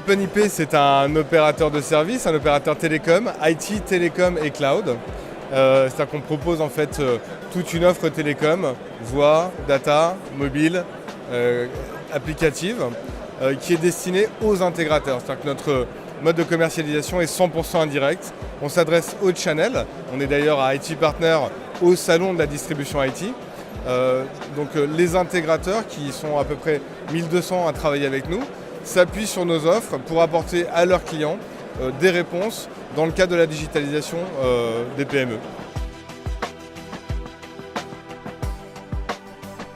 OpenIP, c'est un opérateur de service, un opérateur télécom, IT, télécom et cloud. C'est-à-dire qu'on propose en fait toute une offre télécom, voix, data, mobile, applicative, qui est destinée aux intégrateurs. C'est-à-dire que notre mode de commercialisation est 100% indirect. On s'adresse aux channels. On est d'ailleurs à IT Partner au salon de la distribution IT. Donc les intégrateurs, qui sont à peu près 1200 à travailler avec nous, s'appuient sur nos offres pour apporter à leurs clients des réponses dans le cadre de la digitalisation des PME.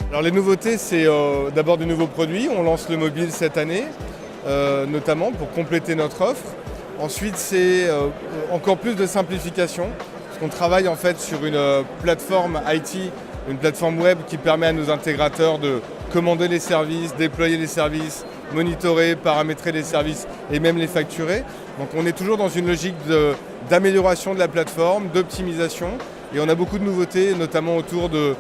Alors les nouveautés, c'est d'abord de nouveaux produits. On lance le mobile cette année, notamment pour compléter notre offre. Ensuite, c'est encore plus de simplification, parce qu'on travaille en fait sur une plateforme IT, une plateforme web qui permet à nos intégrateurs de commander les services, déployer les services, monitorer, paramétrer les services et même les facturer. Donc on est toujours dans une logique d'amélioration de la plateforme, d'optimisation, et on a beaucoup de nouveautés, notamment autour de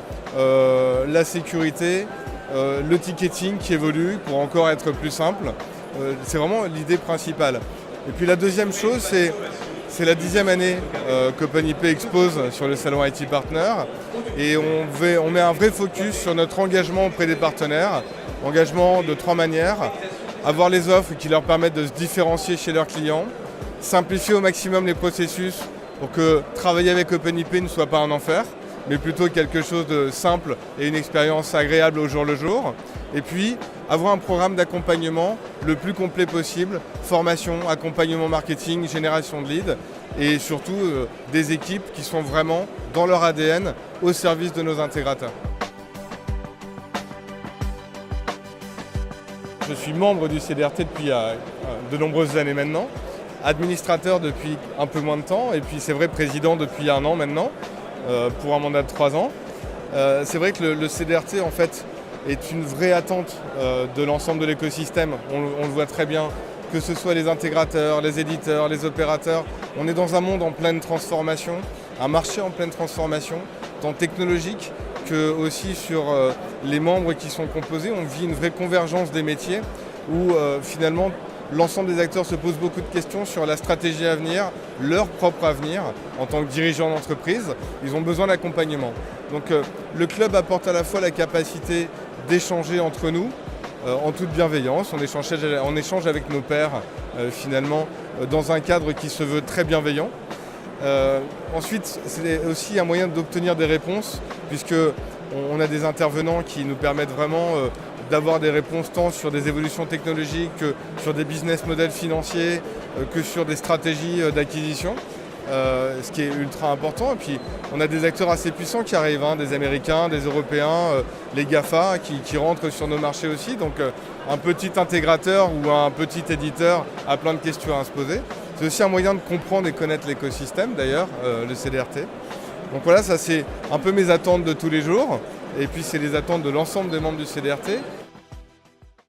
la sécurité, le ticketing qui évolue pour encore être plus simple. C'est vraiment l'idée principale. Et puis la deuxième chose, c'est la 10e année qu'OpenIP expose sur le salon IT Partner, et on met un vrai focus sur notre engagement auprès des partenaires, engagement de 3 manières: avoir les offres qui leur permettent de se différencier chez leurs clients, simplifier au maximum les processus pour que travailler avec OpenIP ne soit pas un enfer, mais plutôt quelque chose de simple et une expérience agréable au jour le jour. Et puis, avoir un programme d'accompagnement le plus complet possible, formation, accompagnement marketing, génération de leads, et surtout des équipes qui sont vraiment dans leur ADN au service de nos intégrateurs. Je suis membre du CDRT depuis de nombreuses années maintenant, administrateur depuis un peu moins de temps, et puis c'est vrai président depuis 1 an maintenant, pour un mandat de 3 ans. C'est vrai que le CDRT en fait est une vraie attente de l'ensemble de l'écosystème. On le voit très bien, que ce soit les intégrateurs, les éditeurs, les opérateurs. On est dans un monde en pleine transformation, un marché en pleine transformation, tant technologique que aussi sur les membres qui sont composés. On vit une vraie convergence des métiers où finalement l'ensemble des acteurs se posent beaucoup de questions sur la stratégie à venir, leur propre avenir en tant que dirigeants d'entreprise. Ils ont besoin d'accompagnement. Donc le club apporte à la fois la capacité d'échanger entre nous en toute bienveillance. On échange avec nos pairs finalement dans un cadre qui se veut très bienveillant. Ensuite, c'est aussi un moyen d'obtenir des réponses, puisqu'on a des intervenants qui nous permettent vraiment d'avoir des réponses tant sur des évolutions technologiques que sur des business models financiers, que sur des stratégies d'acquisition, ce qui est ultra important. Et puis on a des acteurs assez puissants qui arrivent, des Américains, des Européens, les GAFA qui rentrent sur nos marchés aussi. Donc un petit intégrateur ou un petit éditeur a plein de questions à se poser. C'est aussi un moyen de comprendre et connaître l'écosystème d'ailleurs, le CDRT. Donc voilà, ça c'est un peu mes attentes de tous les jours. Et puis c'est les attentes de l'ensemble des membres du CDRT.